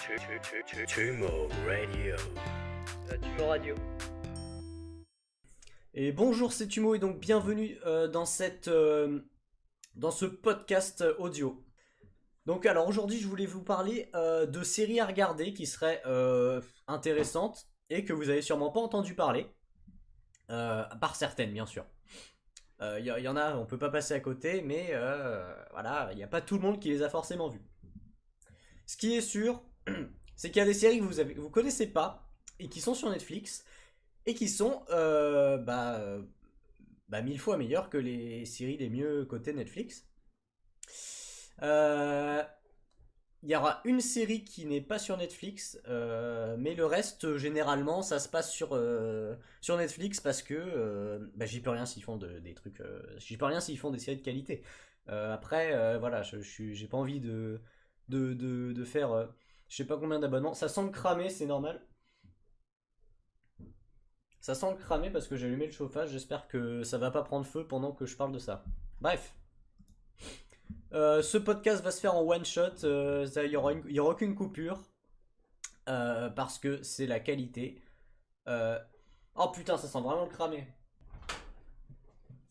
Tumo Radio. Tumo Radio. Et bonjour, c'est Tumo et donc bienvenue dans ce podcast audio. Donc alors aujourd'hui je voulais vous parler de séries à regarder qui seraient intéressantes et que vous avez sûrement pas entendu parler, par certaines bien sûr. Y en a, on peut pas passer à côté, mais voilà, il n'y a pas tout le monde qui les a forcément vues. Ce qui est sûr, c'est qu'il y a des séries que vous connaissez pas et qui sont sur Netflix et qui sont 1000 fois meilleures que les séries les mieux cotées Netflix. Il y aura une série qui n'est pas sur Netflix, mais le reste, généralement, ça se passe sur Netflix parce que j'y peux rien s'ils font des trucs. J'y peux rien s'ils font des séries de qualité. Après, voilà, j'ai pas envie de faire je sais pas combien d'abonnements. Ça sent le cramer, c'est normal. Ça sent le cramer parce que j'ai allumé le chauffage. J'espère que ça va pas prendre feu pendant que je parle de ça. Bref. Ce podcast va se faire en one shot. Il y aura aucune coupure. Parce que c'est la qualité. Oh putain, ça sent vraiment le cramer.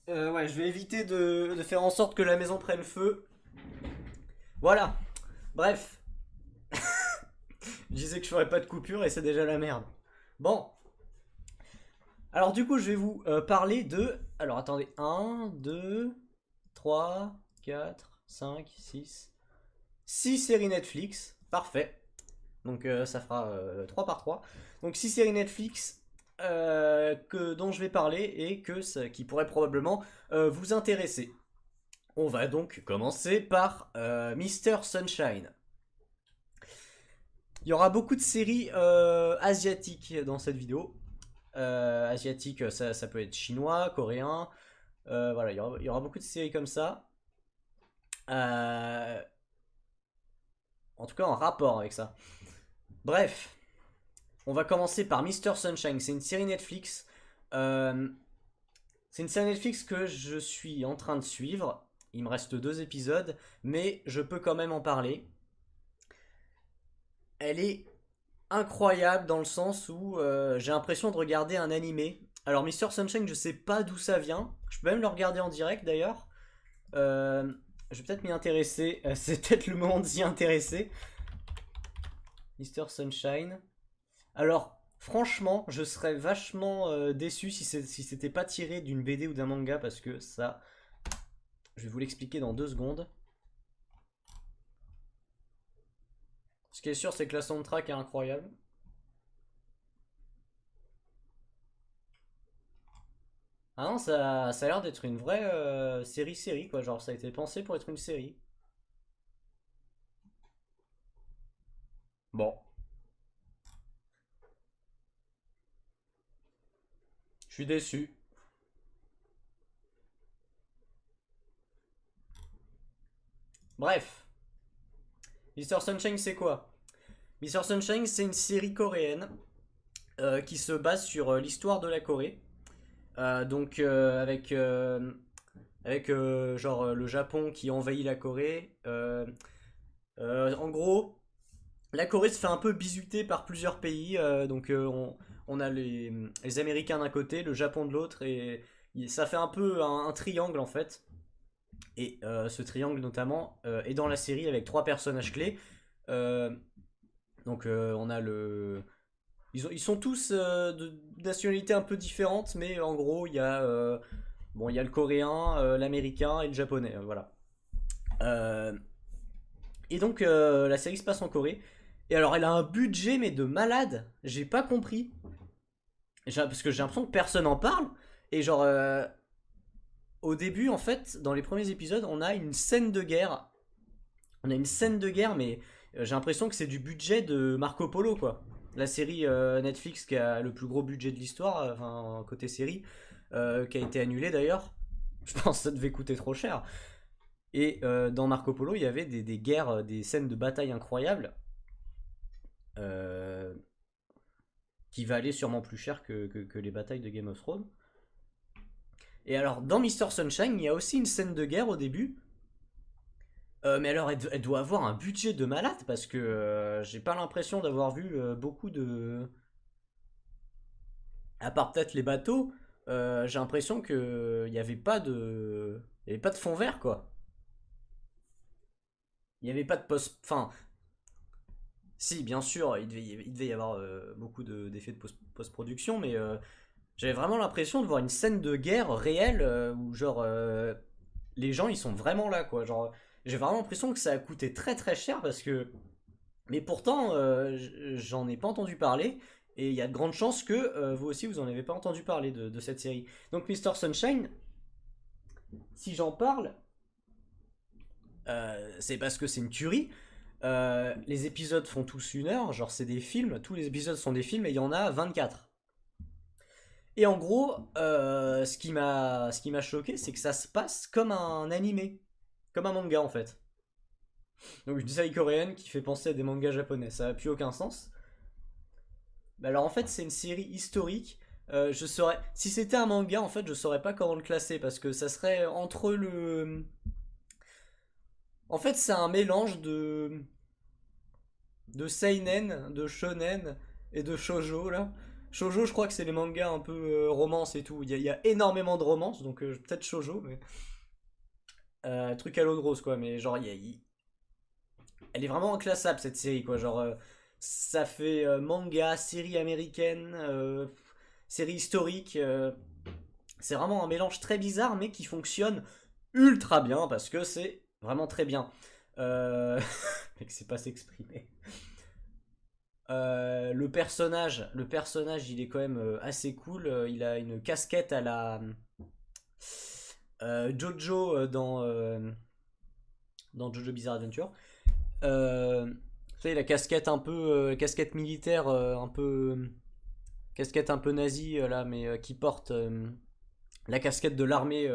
Ouais, je vais éviter de faire en sorte que la maison prenne feu. Voilà. Bref. Je disais que je ferais pas de coupure et c'est déjà la merde. Bon. Alors du coup je vais vous parler de... Alors attendez, 1, 2, 3, 4, 5, 6... 6 séries Netflix. Parfait. Donc ça fera 3 par 3. Donc 6 séries Netflix dont je vais parler et qui pourraient probablement vous intéresser. On va donc commencer par Mr. Sunshine. Il y aura beaucoup de séries asiatiques dans cette vidéo. Asiatique, ça peut être chinois, coréen. Voilà, il y aura beaucoup de séries comme ça. En tout cas, en rapport avec ça. Bref, on va commencer par Mr. Sunshine. C'est une série Netflix. C'est une série Netflix que je suis en train de suivre. Il me reste 2 épisodes, mais je peux quand même en parler. Elle est incroyable dans le sens où j'ai l'impression de regarder un animé. Alors Mr. Sunshine, je sais pas d'où ça vient. Je peux même le regarder en direct d'ailleurs. Je vais peut-être m'y intéresser. C'est peut-être le moment de s'y intéresser. Mr. Sunshine. Alors, franchement, je serais vachement déçu si c'était pas tiré d'une BD ou d'un manga parce que ça... Je vais vous l'expliquer dans 2 secondes. Ce qui est sûr, c'est que la soundtrack est incroyable. Ah non, ça a l'air d'être une vraie série quoi. Genre, ça a été pensé pour être une série. Bon. Je suis déçu. Bref. Mr. Sunshine, c'est quoi? Mr. Sunshine, c'est une série coréenne qui se base sur l'histoire de la Corée. Donc avec genre le Japon qui envahit la Corée. En gros, la Corée se fait un peu bisuter par plusieurs pays. Donc on a les Américains d'un côté, le Japon de l'autre, et ça fait un peu un triangle en fait. Et ce triangle notamment est dans la série avec 3 personnages clés. Donc on a le... Ils sont tous de nationalités un peu différentes, mais en gros il y a le coréen, l'américain et le japonais, voilà. Et donc la série se passe en Corée. Et alors elle a un budget mais de malade, j'ai pas compris. Parce que j'ai l'impression que personne en parle. Et genre au début en fait, dans les premiers épisodes, on a une scène de guerre. On a une scène de guerre mais j'ai l'impression que c'est du budget de Marco Polo quoi. La série Netflix qui a le plus gros budget de l'histoire, enfin côté série, qui a été annulée d'ailleurs. Je pense que ça devait coûter trop cher. Et dans Marco Polo, il y avait des guerres, des scènes de bataille incroyables, qui valaient sûrement plus cher que les batailles de Game of Thrones. Et alors, dans Mr. Sunshine, il y a aussi une scène de guerre au début, Mais alors, elle doit avoir un budget de malade parce que j'ai pas l'impression d'avoir vu beaucoup de. À part peut-être les bateaux, j'ai l'impression que il y avait pas de. Il y avait pas de fond vert quoi. Il y avait pas de post. Enfin, si, bien sûr, il devait y avoir beaucoup d'effets de post-production, mais j'avais vraiment l'impression de voir une scène de guerre réelle où genre les gens ils sont vraiment là quoi. Genre j'ai vraiment l'impression que ça a coûté très très cher parce que mais pourtant j'en ai pas entendu parler et il y a de grandes chances que vous aussi vous en avez pas entendu parler de cette série. Donc Mr Sunshine, si j'en parle, c'est parce que c'est une tuerie. Les épisodes font tous 1 heure, genre c'est des films, tous les épisodes sont des films et il y en a 24. Et en gros, ce qui m'a choqué, c'est que ça se passe comme un animé, comme un manga en fait. Donc une série coréenne qui fait penser à des mangas japonais, ça n'a plus aucun sens. Bah alors en fait, c'est une série historique. Je saurais, si c'était un manga, en fait, je saurais pas comment le classer parce que ça serait entre le. En fait, c'est un mélange de seinen, de shonen et de shoujo là. Shoujo, je crois que c'est les mangas un peu romance et tout. Il y a énormément de romance, donc peut-être shoujo, mais truc à l'eau de rose quoi. Mais genre, elle est vraiment inclassable cette série quoi. Genre, ça fait manga, série américaine, série historique. C'est vraiment un mélange très bizarre, mais qui fonctionne ultra bien parce que c'est vraiment très bien. Mec, c'est pas s'exprimer. Le personnage, il est quand même assez cool. Il a une casquette à la Jojo dans Jojo Bizarre Adventure. Tu sais, la casquette un peu casquette militaire, un peu casquette un peu nazie là, mais qui porte la casquette de l'armée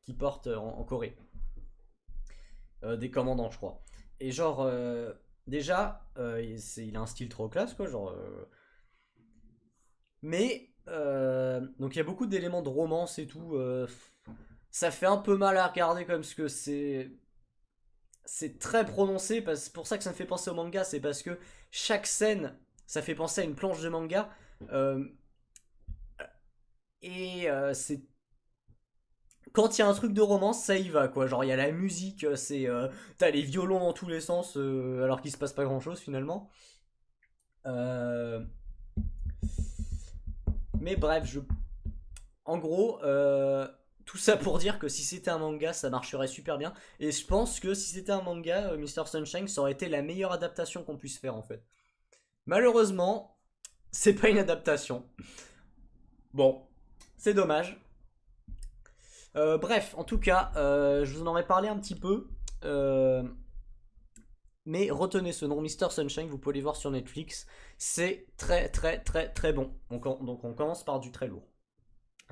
qui porte en Corée. Des commandants, je crois. Et genre, déjà, il a un style trop classe, quoi. Genre, mais, donc il y a beaucoup d'éléments de romance et tout. Ça fait un peu mal à regarder comme ce que c'est très prononcé. C'est pour ça que ça me fait penser au manga. C'est parce que chaque scène, ça fait penser à une planche de manga. Euh, et c'est quand il y a un truc de romance, ça y va quoi. Genre il y a la musique, t'as les violons dans tous les sens, alors qu'il se passe pas grand chose finalement. Euh, mais bref, en gros, tout ça pour dire que si c'était un manga, ça marcherait super bien. Et je pense que si c'était un manga, Mr Sunshine, ça aurait été la meilleure adaptation qu'on puisse faire en fait. Malheureusement, c'est pas une adaptation. Bon, c'est dommage. Bref, en tout cas, je vous en aurais parlé un petit peu. Euh, mais retenez ce nom, Mr Sunshine, vous pouvez les voir sur Netflix. C'est très très très très bon. Donc on commence par du très lourd.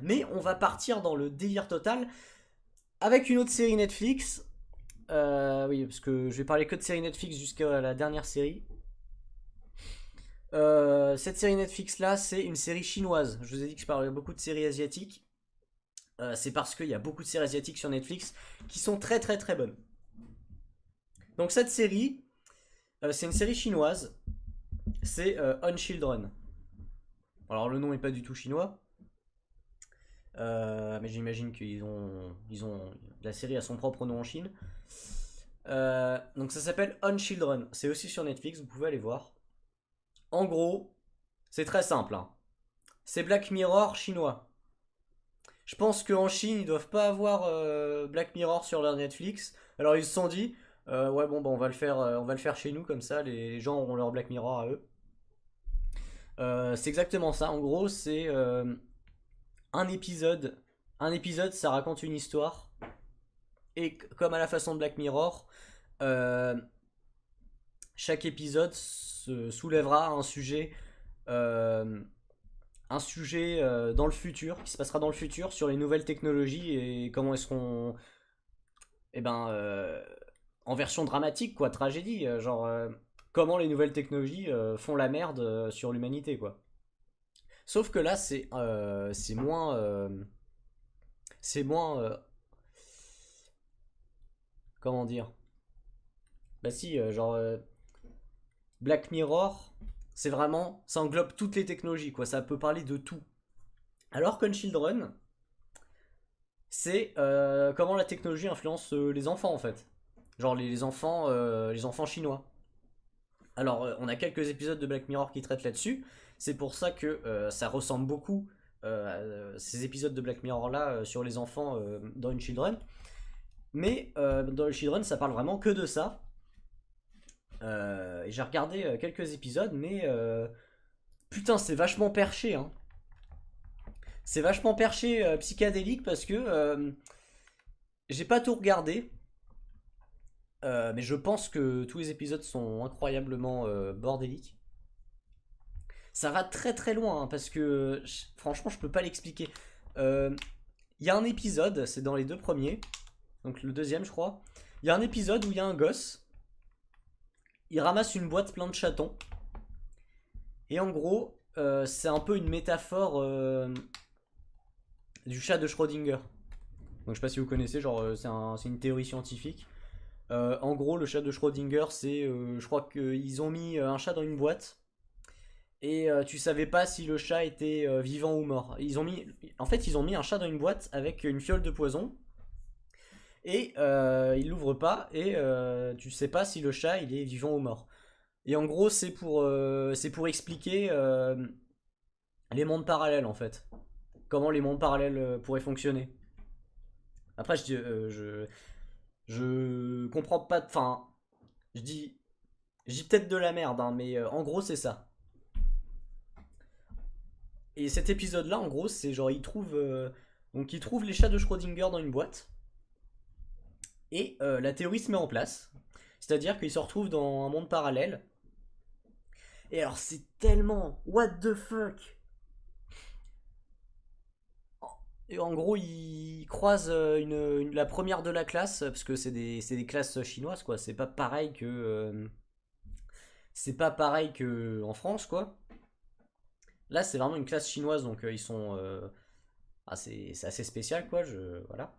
Mais on va partir dans le délire total avec une autre série Netflix. Oui, parce que je vais parler que de série Netflix jusqu'à la dernière série. Cette série Netflix là, c'est une série chinoise. Je vous ai dit que je parlais beaucoup de séries asiatiques. C'est parce qu'il y a beaucoup de séries asiatiques sur Netflix qui sont très très très bonnes. Donc cette série, c'est une série chinoise. C'est Unchildren. Alors le nom est pas du tout chinois. Mais j'imagine qu'ils ont la série a son propre nom en Chine. Donc ça s'appelle Unchildren. C'est aussi sur Netflix, vous pouvez aller voir. En gros, c'est très simple, hein. C'est Black Mirror chinois. Je pense qu'en Chine, ils doivent pas avoir Black Mirror sur leur Netflix. Alors ils se sont dit, ouais bon, bah, on va le faire chez nous comme ça, les gens auront leur Black Mirror à eux. C'est exactement ça. En gros, c'est un épisode. Un épisode, ça raconte une histoire. Et comme à la façon de Black Mirror, euh, chaque épisode se soulèvera euh, un sujet dans le futur, qui se passera dans le futur sur les nouvelles technologies et comment est-ce qu'on, eh ben, en version dramatique quoi, tragédie, genre comment les nouvelles technologies font la merde sur l'humanité quoi. Sauf que là c'est moins comment dire. Bah si, Black Mirror, c'est vraiment, ça englobe toutes les technologies, quoi. Ça peut parler de tout. Alors qu'Unchildren, c'est comment la technologie influence les enfants, en fait. Genre les enfants chinois. Alors, on a quelques épisodes de Black Mirror qui traitent là-dessus. C'est pour ça que ça ressemble beaucoup, ces épisodes de Black Mirror là, sur les enfants dans Unchildren. Mais dans Unchildren, ça parle vraiment que de ça. Et j'ai regardé quelques épisodes, mais putain, c'est vachement perché, hein. C'est vachement perché psychédélique parce que j'ai pas tout regardé. Mais je pense que tous les épisodes sont incroyablement bordéliques. Ça va très très loin hein, parce que franchement je peux pas l'expliquer. Il y a un épisode, c'est dans les deux premiers, donc le deuxième je crois. Il y a un épisode où il y a un gosse, il ramasse une boîte plein de chatons. Et en gros, c'est un peu une métaphore du chat de Schrödinger. Donc je sais pas si vous connaissez, genre c'est une théorie scientifique. En gros, le chat de Schrödinger, c'est, je crois qu'ils ont mis un chat dans une boîte et tu savais pas si le chat était vivant ou mort. En fait, ils ont mis un chat dans une boîte avec une fiole de poison et ils l'ouvrent pas et tu sais pas si le chat il est vivant ou mort. Et en gros, c'est pour expliquer les mondes parallèles en fait. Comment les mondes parallèles pourraient fonctionner. Après, je comprends pas. Enfin, je dis peut-être de la merde, hein, mais en gros, c'est ça. Et cet épisode-là, en gros, c'est genre, donc, il trouve les chats de Schrödinger dans une boîte. Et la théorie se met en place. C'est-à-dire qu'ils se retrouvent dans un monde parallèle. Et alors, c'est tellement. What the fuck? Et en gros, ils croisent la première de la classe, parce que c'est des classes chinoises, quoi. C'est pas pareil que en France, quoi. Là, c'est vraiment une classe chinoise, donc ils sont. C'est assez spécial, quoi. Voilà.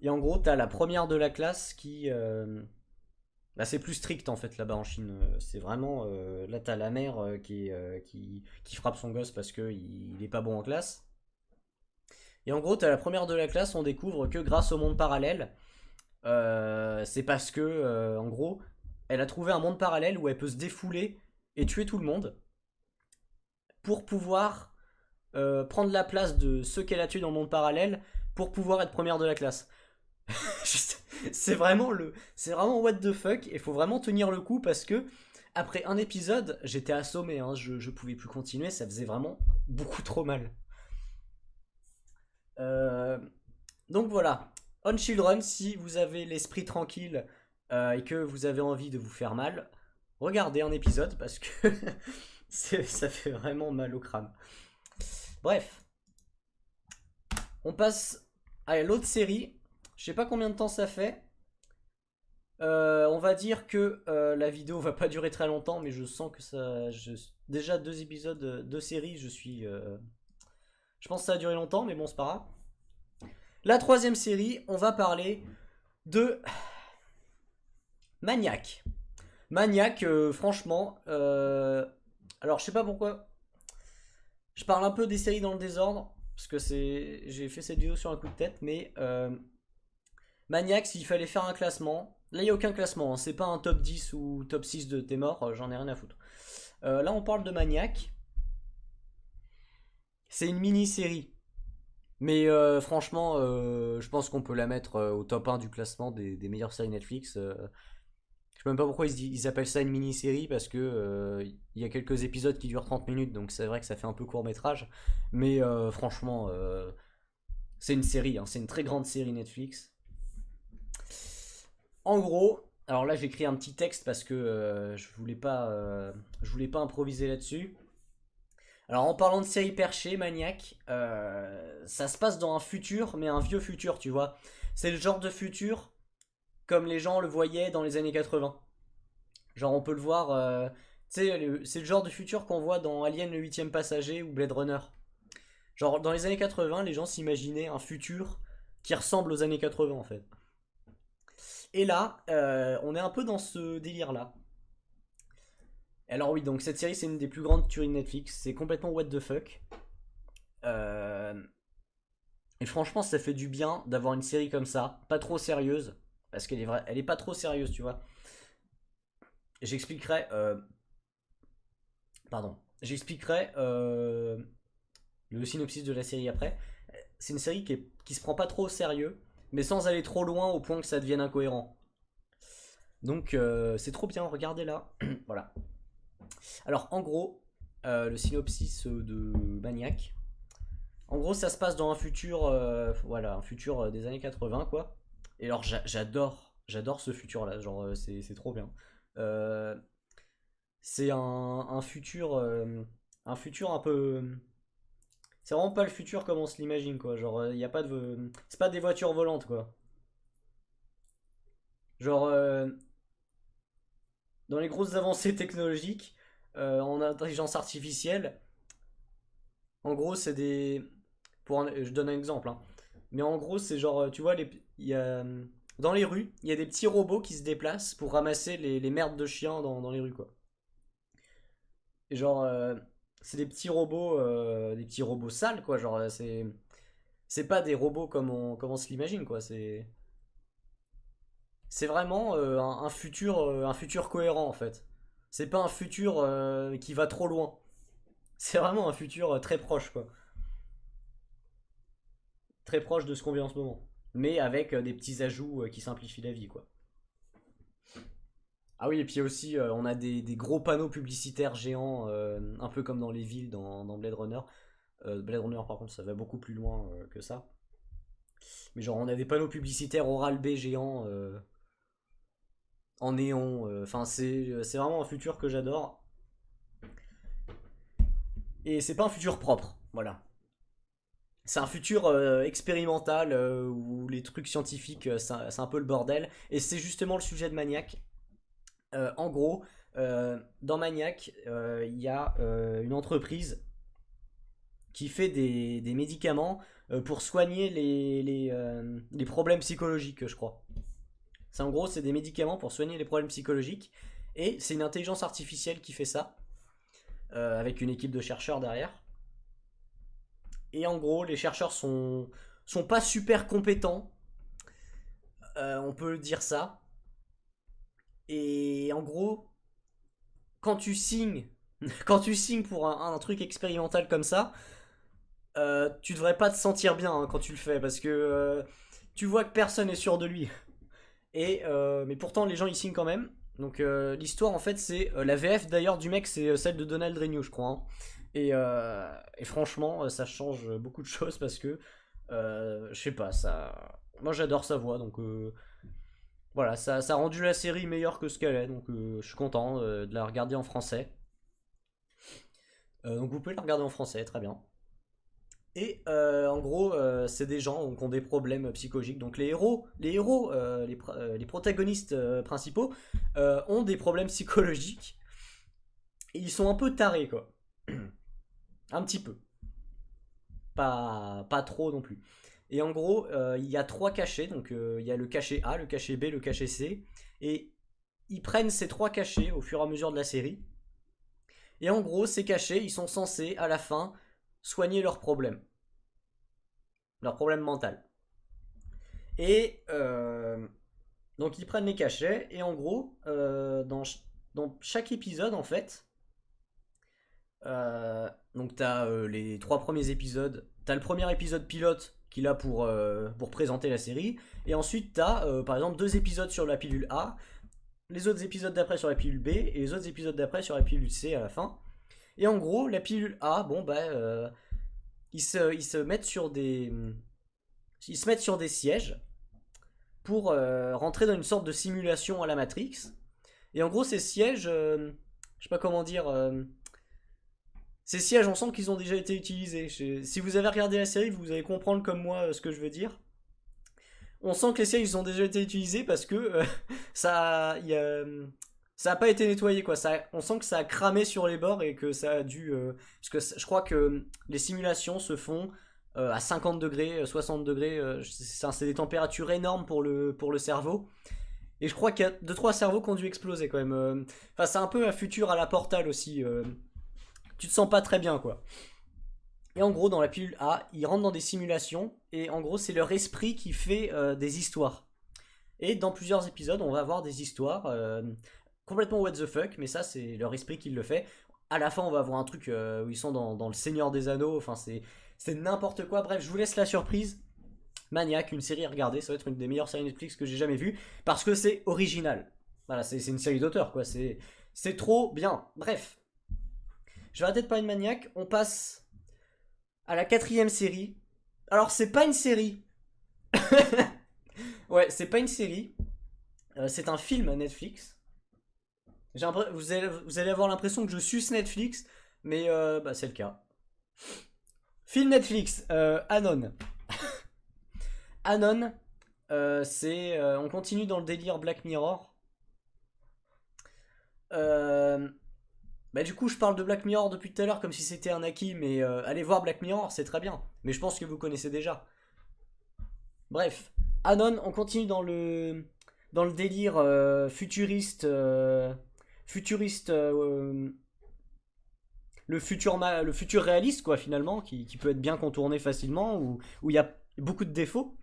Et en gros, t'as la première de la classe qui. Là, c'est plus strict, en fait, là-bas en Chine. C'est vraiment. Là, t'as la mère qui frappe son gosse parce qu'il est pas bon en classe. Et en gros, t'as la première de la classe, on découvre que grâce au monde parallèle, c'est parce que, en gros, elle a trouvé un monde parallèle où elle peut se défouler et tuer tout le monde pour pouvoir prendre la place de ceux qu'elle a tués dans le monde parallèle pour pouvoir être première de la classe. c'est vraiment what the fuck. Il faut vraiment tenir le coup parce que après un épisode, j'étais assommé. Hein, je pouvais plus continuer. Ça faisait vraiment beaucoup trop mal. Donc voilà. Unchildren, si vous avez l'esprit tranquille et que vous avez envie de vous faire mal, regardez un épisode parce que ça fait vraiment mal au crâne. Bref. On passe à l'autre série. Je sais pas combien de temps ça fait. On va dire que la vidéo va pas durer très longtemps, mais je sens que ça. Déjà 2 épisodes, 2 séries, je pense que ça a duré longtemps, mais bon, c'est pas grave. La 3e série, on va parler de Maniac. Maniac, franchement. Alors, je sais pas pourquoi. Je parle un peu des séries dans le désordre, parce que j'ai fait cette vidéo sur un coup de tête, mais Maniac, s'il fallait faire un classement, là il n'y a aucun classement, hein, c'est pas un top 10 ou top 6 de T'es mort, j'en ai rien à foutre. Là on parle de Maniac, c'est une mini-série, mais franchement, je pense qu'on peut la mettre au top 1 du classement des meilleures séries Netflix. Je sais même pas pourquoi ils appellent ça une mini-série, parce que il y a quelques épisodes qui durent 30 minutes, donc c'est vrai que ça fait un peu court-métrage, mais franchement, c'est une série, hein, c'est une très grande série Netflix. En gros, alors là j'ai écrit un petit texte parce que je voulais pas improviser là-dessus. Alors en parlant de série perchée, Maniac, ça se passe dans un futur, mais un vieux futur, tu vois. C'est le genre de futur comme les gens le voyaient dans les années 80. Genre on peut le voir, tu sais, c'est le genre de futur qu'on voit dans Alien le 8ème passager ou Blade Runner. Genre dans les années 80, les gens s'imaginaient un futur qui ressemble aux années 80 en fait. Et là, on est un peu dans ce délire-là. Alors oui, donc cette série, c'est une des plus grandes tueries de Netflix. C'est complètement what the fuck. Euh, Et franchement, ça fait du bien d'avoir une série comme ça, pas trop sérieuse, parce qu'elle est vraie, elle est pas trop sérieuse, tu vois. J'expliquerai, pardon, j'expliquerai le synopsis de la série après. C'est une série qui se prend pas trop au sérieux, mais sans aller trop loin au point que ça devienne incohérent. Donc c'est trop bien, regardez là. Voilà. Alors en gros, le synopsis de Maniac. En gros, ça se passe dans un futur, voilà, un futur des années 80, quoi. Et alors, j'adore ce futur-là, genre, c'est trop bien. Euh, c'est un futur un peu. C'est vraiment pas le futur comme on se l'imagine, quoi. Genre, il y a pas de, c'est pas des voitures volantes, quoi. Genre, dans les grosses avancées technologiques, en intelligence artificielle, en gros, c'est des, je donne un exemple, hein. Mais en gros, c'est genre, tu vois, il y a, dans les rues, il y a des petits robots qui se déplacent pour ramasser les merdes de chiens dans les rues, quoi. Et genre, c'est des petits robots sales, quoi. Genre, c'est pas des robots comme on se l'imagine, quoi. C'est vraiment un futur cohérent, en fait. C'est pas un futur qui va trop loin. C'est vraiment un futur très proche, quoi. Très proche de ce qu'on vit en ce moment. Mais avec des petits ajouts qui simplifient la vie, quoi. Ah oui, et puis aussi, on a des gros panneaux publicitaires géants, un peu comme dans les villes dans Blade Runner. Blade Runner, par contre, ça va beaucoup plus loin que ça. Mais genre, on a des panneaux publicitaires Oral-B géants en néon. Enfin, c'est vraiment un futur que j'adore. Et c'est pas un futur propre, voilà. C'est un futur expérimental où les trucs scientifiques, c'est un peu le bordel. Et c'est justement le sujet de Maniac. En gros, dans Maniac, il y a une entreprise qui fait des médicaments pour soigner les problèmes psychologiques, je crois. C'est en gros, c'est des médicaments pour soigner les problèmes psychologiques. Et c'est une intelligence artificielle qui fait ça, avec une équipe de chercheurs derrière. Et en gros, les chercheurs sont pas super compétents, on peut dire ça. Et en gros, quand tu signes, quand tu signes pour un truc expérimental comme ça, tu devrais pas te sentir bien hein, quand tu le fais parce que tu vois que personne est sûr de lui. Et mais pourtant les gens y signent quand même. Donc l'histoire en fait c'est la VF d'ailleurs du mec c'est celle de Donald Renew je crois. Hein. Et franchement ça change beaucoup de choses parce que je sais pas ça. Moi j'adore sa voix donc voilà ça a rendu la série meilleure que ce qu'elle est donc je suis content de la regarder en français. Donc vous pouvez la regarder en français très bien. Et en gros, c'est des gens qui ont des problèmes psychologiques. Donc les protagonistes principaux ont des problèmes psychologiques. Et ils sont un peu tarés, quoi. Un petit peu. Pas trop non plus. Et en gros, il y a trois cachets. Donc il y a le cachet A, le cachet B, le cachet C. Et ils prennent ces trois cachets au fur et à mesure de la série. Et en gros, ces cachets, ils sont censés, à la fin, soigner leurs problèmes. Leurs problèmes mentaux. Et donc ils prennent les cachets et en gros dans chaque épisode en fait, donc t'as les trois premiers épisodes, t'as le premier épisode pilote qui est là pour présenter la série et ensuite t'as par exemple deux épisodes sur la pilule A, les autres épisodes d'après sur la pilule B et les autres épisodes d'après sur la pilule C à la fin. Et en gros la pilule A, bon bah ils se mettent sur des sièges pour rentrer dans une sorte de simulation à la Matrix. Et en gros, ces sièges, je sais pas comment dire, ces sièges, on sent qu'ils ont déjà été utilisés. Si vous avez regardé la série, vous allez comprendre comme moi ce que je veux dire. On sent que les sièges ils ont déjà été utilisés parce que ça, ça a pas été nettoyé quoi. On sent que ça a cramé sur les bords et que ça a dû, parce que je crois que les simulations se font à 50 degrés, 60 degrés, c'est des températures énormes pour le cerveau. Et je crois qu'il y a 2-3 cerveaux qui ont dû exploser quand même. Enfin, c'est un peu un futur à la Portal aussi. Tu te sens pas très bien, quoi. Et en gros, dans la pilule A, ils rentrent dans des simulations. Et en gros, c'est leur esprit qui fait des histoires. Et dans plusieurs épisodes, on va avoir des histoires complètement what the fuck. Mais ça, c'est leur esprit qui le fait. À la fin, on va avoir un truc où ils sont dans le Seigneur des Anneaux. Enfin, c'est n'importe quoi. Bref, je vous laisse la surprise. Maniac, une série à regarder, ça va être une des meilleures séries Netflix que j'ai jamais vues, parce que c'est original. Voilà, c'est une série d'auteur, quoi, c'est trop bien. Bref, je vais arrêter de parler de Maniac, on passe à la 4ème série. Alors, c'est pas une série. Ouais, c'est pas une série, c'est un film Netflix. Vous allez avoir l'impression que je suce Netflix, mais bah, c'est le cas. Film Netflix, Anon. Anon, on continue dans le délire Black Mirror. Bah du coup, je parle de Black Mirror depuis tout à l'heure comme si c'était un acquis, mais allez voir Black Mirror, c'est très bien. Mais je pense que vous connaissez déjà. Bref, Anon, on continue dans le délire futuriste, le futur réaliste quoi finalement, qui peut être bien contourné facilement, où il y a beaucoup de défauts.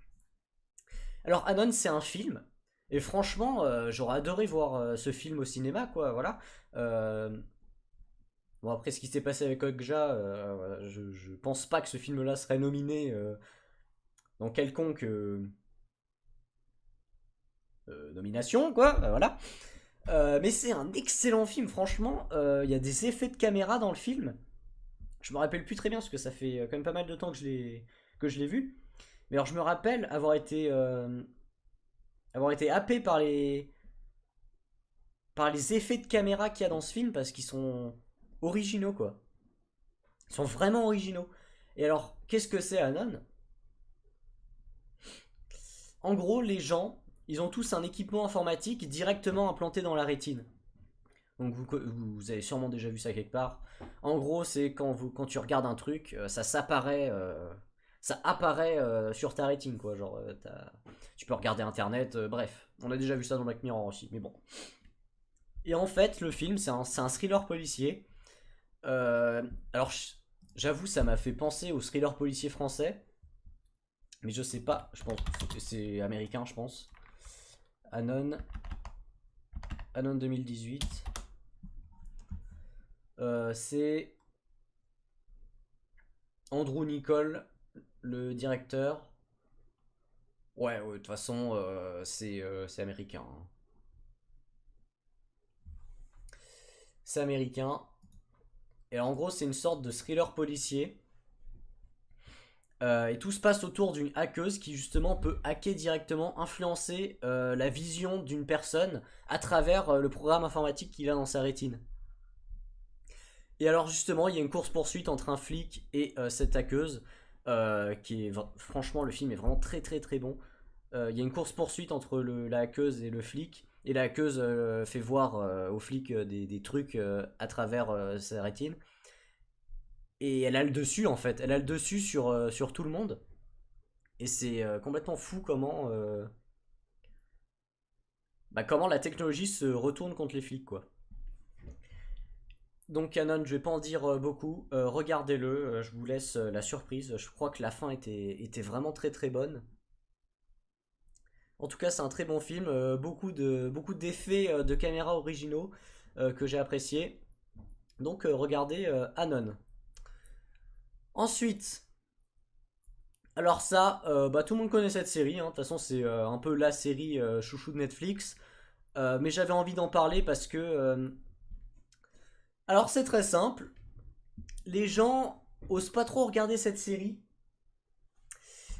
Alors Anon c'est un film et franchement j'aurais adoré voir ce film au cinéma quoi voilà. Euh, bon après ce qui s'est passé avec Okja, je pense pas que ce film là serait nominé dans quelconque nomination quoi voilà. Mais c'est un excellent film franchement, il y a des effets de caméra dans le film. Je me rappelle plus très bien parce que ça fait quand même pas mal de temps que je l'ai vu. Mais alors je me rappelle avoir été happé par les effets de caméra qu'il y a dans ce film parce qu'ils sont originaux quoi. Ils sont vraiment originaux. Et alors, qu'est-ce que c'est Anon? En gros, les gens, ils ont tous un équipement informatique directement implanté dans la rétine. Donc vous avez sûrement déjà vu ça quelque part. En gros, c'est quand tu regardes un truc, ça apparaît sur ta rétine quoi. Genre, tu peux regarder internet, bref. On a déjà vu ça dans Black Mirror aussi, mais bon. Et en fait, le film, c'est un thriller policier. Alors, j'avoue, ça m'a fait penser au thriller policier français. Mais je sais pas, je pense que c'est américain, je pense. Anon. Anon 2018. C'est Andrew Nicole, le directeur. Ouais, de toute façon, c'est américain, hein. C'est américain. Et en gros, c'est une sorte de thriller policier. Et tout se passe autour d'une hackeuse qui justement peut hacker directement, influencer la vision d'une personne à travers le programme informatique qu'il a dans sa rétine. Et alors justement, il y a une course-poursuite entre un flic et cette hackeuse, franchement, le film est vraiment très très très bon. Il y a une course-poursuite entre la hackeuse et le flic, et la hackeuse fait voir au flic des trucs à travers sa rétine. Et elle a le dessus en fait, elle a le dessus sur tout le monde. Et c'est complètement fou comment la technologie se retourne contre les flics quoi. Donc Canon, je vais pas en dire beaucoup, regardez-le, je vous laisse la surprise, je crois que la fin était vraiment très très bonne. En tout cas c'est un très bon film, beaucoup d'effets de caméra originaux que j'ai apprécié. Donc regardez Anon. Ensuite, alors ça, tout le monde connaît cette série, hein. De toute façon c'est un peu la série chouchou de Netflix. Mais j'avais envie d'en parler parce que... Alors c'est très simple, les gens osent pas trop regarder cette série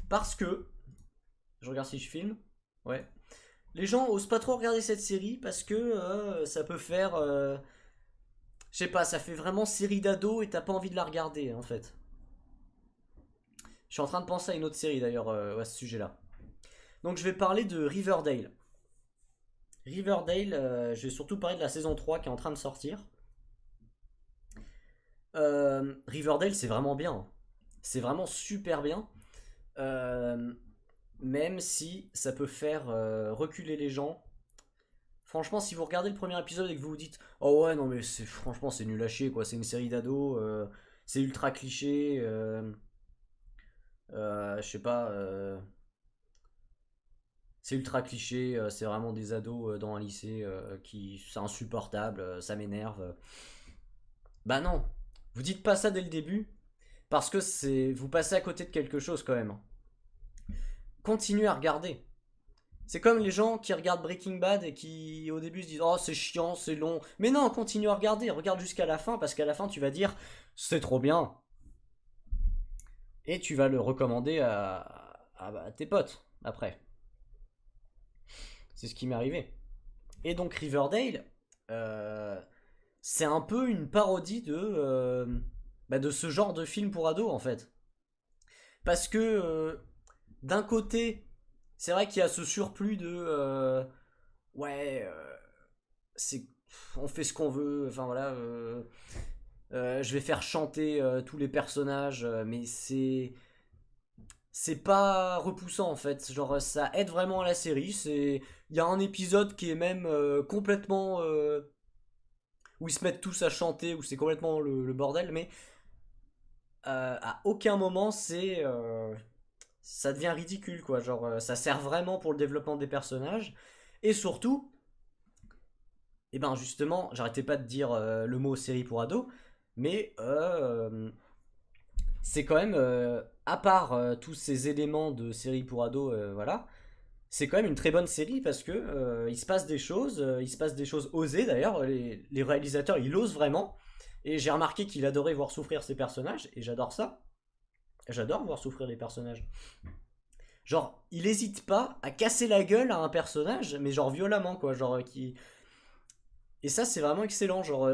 parce que... Je regarde si je filme. Ouais. Les gens osent pas trop regarder cette série parce que ça peut faire... je sais pas, ça fait vraiment série d'ado et t'as pas envie de la regarder en fait. Je suis en train de penser à une autre série d'ailleurs à ce sujet-là. Donc je vais parler de Riverdale. Riverdale, je vais surtout parler de la saison 3 qui est en train de sortir. Riverdale, c'est vraiment bien. C'est vraiment super bien. Même si ça peut faire reculer les gens. Franchement, si vous regardez le premier épisode et que vous vous dites oh ouais, non, mais franchement, c'est nul à chier, quoi. C'est une série d'ados, c'est ultra cliché, je sais pas, c'est ultra cliché, c'est vraiment des ados dans un lycée qui. C'est insupportable, ça m'énerve. Bah non, vous dites pas ça dès le début, parce que c'est. Vous passez à côté de quelque chose quand même. Continuez à regarder. C'est comme les gens qui regardent Breaking Bad et qui au début se disent oh c'est chiant, c'est long. Mais non, continue à regarder, regarde jusqu'à la fin parce qu'à la fin tu vas dire c'est trop bien et tu vas le recommander à tes potes après. C'est ce qui m'est arrivé. Et donc Riverdale, euh, c'est un peu une parodie de ce genre de film pour ados en fait. Parce que d'un côté, c'est vrai qu'il y a ce surplus de ouais, c'est on fait ce qu'on veut. Enfin voilà, je vais faire chanter tous les personnages, mais c'est pas repoussant en fait. Genre ça aide vraiment à la série. C'est il y a un épisode qui est même complètement où ils se mettent tous à chanter, où c'est complètement le bordel, mais à aucun moment ça devient ridicule quoi. Genre ça sert vraiment pour le développement des personnages et surtout et ben justement, j'arrêtais pas de dire le mot série pour ados, mais c'est quand même, à part tous ces éléments de série pour ados, voilà, c'est quand même une très bonne série parce que il se passe des choses osées d'ailleurs, les réalisateurs ils osent vraiment, et j'ai remarqué qu'il adorait voir souffrir ses personnages, et j'adore ça, j'adore voir souffrir les personnages. Genre, il hésite pas à casser la gueule à un personnage, mais genre violemment quoi, genre qui. Et ça c'est vraiment excellent, genre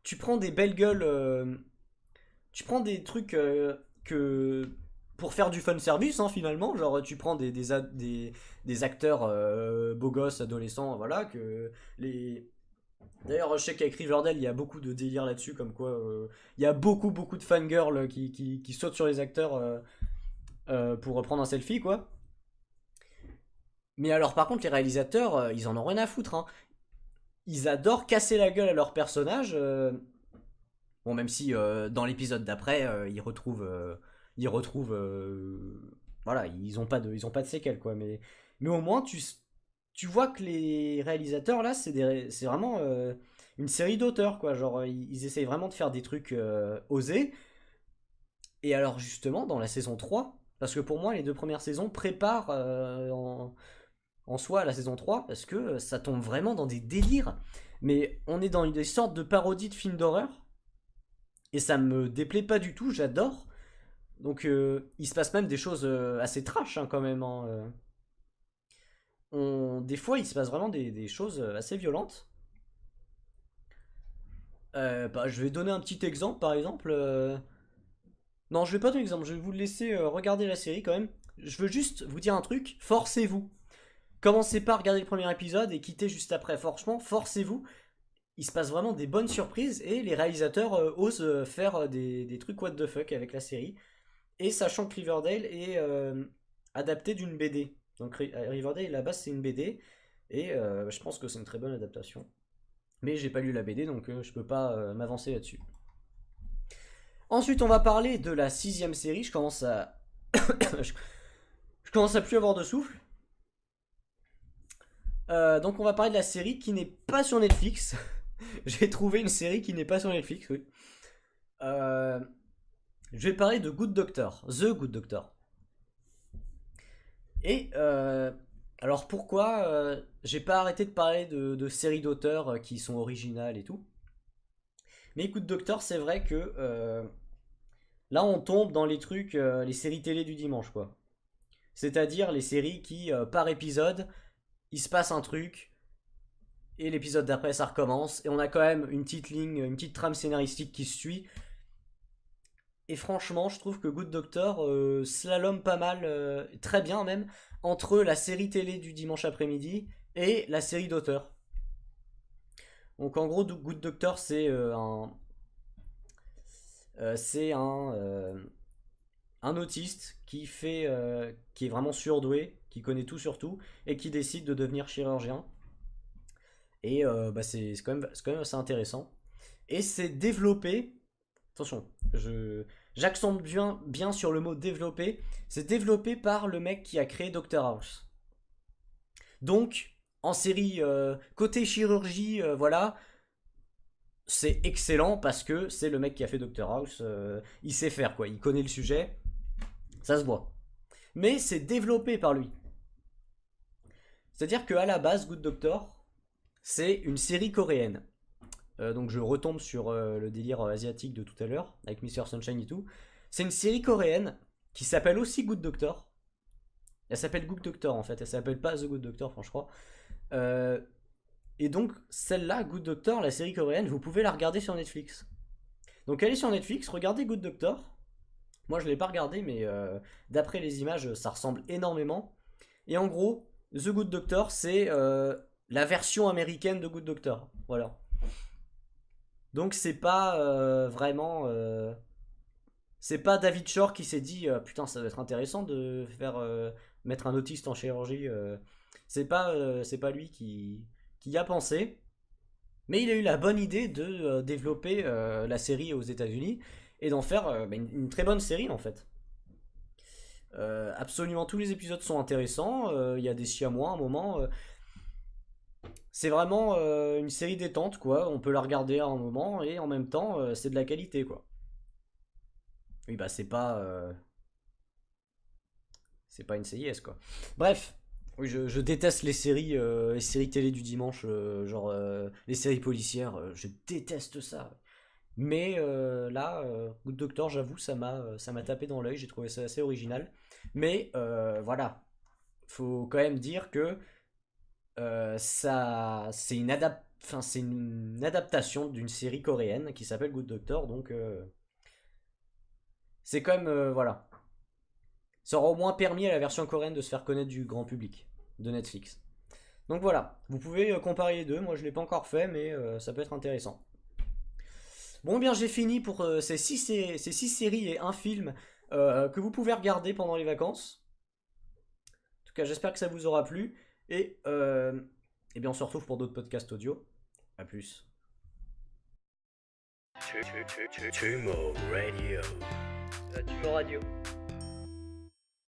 tu prends des belles gueules, tu prends des trucs que pour faire du fan service hein, finalement, genre tu prends des acteurs beaux gosses, adolescents, voilà, que les. D'ailleurs, je sais qu'avec Riverdale, il y a beaucoup de délire là-dessus, comme quoi il y a beaucoup de fangirls qui sautent sur les acteurs pour prendre un selfie, quoi. Mais alors, par contre, les réalisateurs, ils en ont rien à foutre, hein. Ils adorent casser la gueule à leurs personnages. Bon, même si dans l'épisode d'après, voilà, ils ont pas de séquelles, quoi. Mais au moins, tu vois que les réalisateurs, là, c'est vraiment une série d'auteurs, quoi. Genre, ils essayent vraiment de faire des trucs osés. Et alors, justement, dans la saison 3 parce que pour moi, les deux premières saisons préparent en soi la saison 3 parce que ça tombe vraiment dans des délires. Mais on est dans des sortes de parodies de films d'horreur et ça me déplaît pas du tout, j'adore. Donc il se passe même des choses assez trash hein, quand même, hein. Des fois il se passe vraiment des choses assez violentes. Bah, je vais donner un petit exemple par exemple. Non, je vais pas donner l'exemple, je vais vous laisser regarder la série quand même. Je veux juste vous dire un truc, forcez-vous. Commencez pas à regarder le premier épisode et quittez juste après. Franchement, forcez-vous. Il se passe vraiment des bonnes surprises et les réalisateurs osent faire des trucs what the fuck avec la série. Et sachant que Riverdale est adapté d'une BD. Donc Riverdale, à la base, c'est une BD. Et je pense que c'est une très bonne adaptation. Mais j'ai pas lu la BD, donc je peux pas m'avancer là-dessus. Ensuite, on va parler de la sixième série. Je commence à. je commence à plus avoir de souffle. Donc, on va parler de la série qui n'est pas sur Netflix. J'ai trouvé une série qui n'est pas sur Netflix, oui. Euh, je vais parler de Good Doctor, The Good Doctor. Et alors pourquoi j'ai pas arrêté de parler de séries d'auteurs qui sont originales et tout. Mais Good Doctor, c'est vrai que là on tombe dans les trucs, les séries télé du dimanche quoi. C'est-à-dire les séries qui par épisode, il se passe un truc et l'épisode d'après ça recommence et on a quand même une petite ligne, une petite trame scénaristique qui se suit. Et franchement, je trouve que Good Doctor slalom pas mal, très bien même, entre la série télé du dimanche après-midi et la série d'auteur. Donc en gros, Good Doctor, c'est un autiste qui est vraiment surdoué, qui connaît tout sur tout, et qui décide de devenir chirurgien. Et bah, c'est quand même assez intéressant. Et c'est développé, attention, j'accente bien sur le mot développé, c'est développé par le mec qui a créé Doctor House. Donc, en série côté chirurgie, voilà, c'est excellent parce que c'est le mec qui a fait Doctor House, il sait faire quoi, il connaît le sujet, ça se voit. Mais c'est développé par lui. C'est-à-dire qu'à la base, Good Doctor, c'est une série coréenne. Donc je retombe sur le délire asiatique de tout à l'heure, avec Mr. Sunshine et tout. C'est une série coréenne qui s'appelle aussi Good Doctor. Elle s'appelle Good Doctor en fait, elle s'appelle pas The Good Doctor, je crois. Euh, et donc celle-là, Good Doctor, la série coréenne, vous pouvez la regarder sur Netflix. Donc allez sur Netflix, regardez Good Doctor. Moi je l'ai pas regardé, mais d'après les images, ça ressemble énormément. Et en gros, The Good Doctor, c'est la version américaine de Good Doctor. Voilà. Donc c'est pas vraiment. C'est pas David Shore qui s'est dit putain, ça va être intéressant de faire mettre un autiste en chirurgie. C'est pas lui qui y a pensé. Mais il a eu la bonne idée de développer la série aux États-Unis et d'en faire bah, une très bonne série en fait. Absolument tous les épisodes sont intéressants. Il y a des siamois à un moment. C'est vraiment une série détente, quoi. On peut la regarder à un moment et en même temps, c'est de la qualité, quoi. Oui, bah c'est pas une CIS, quoi. Bref, oui, je déteste les séries télé du dimanche, genre les séries policières. Je déteste ça. Mais là, Good Doctor, j'avoue, ça m'a tapé dans l'œil. J'ai trouvé ça assez original. Mais voilà, faut quand même dire que c'est une adaptation d'une série coréenne qui s'appelle Good Doctor, donc c'est quand même voilà. Ça aura au moins permis à la version coréenne de se faire connaître du grand public de Netflix. Donc voilà, vous pouvez comparer les deux. Moi, je l'ai pas encore fait, mais ça peut être intéressant. Bon, bien, j'ai fini pour ces six séries et un film que vous pouvez regarder pendant les vacances. En tout cas, j'espère que ça vous aura plu. Et bien, on se retrouve pour d'autres podcasts audio. A plus. Tumo Radio.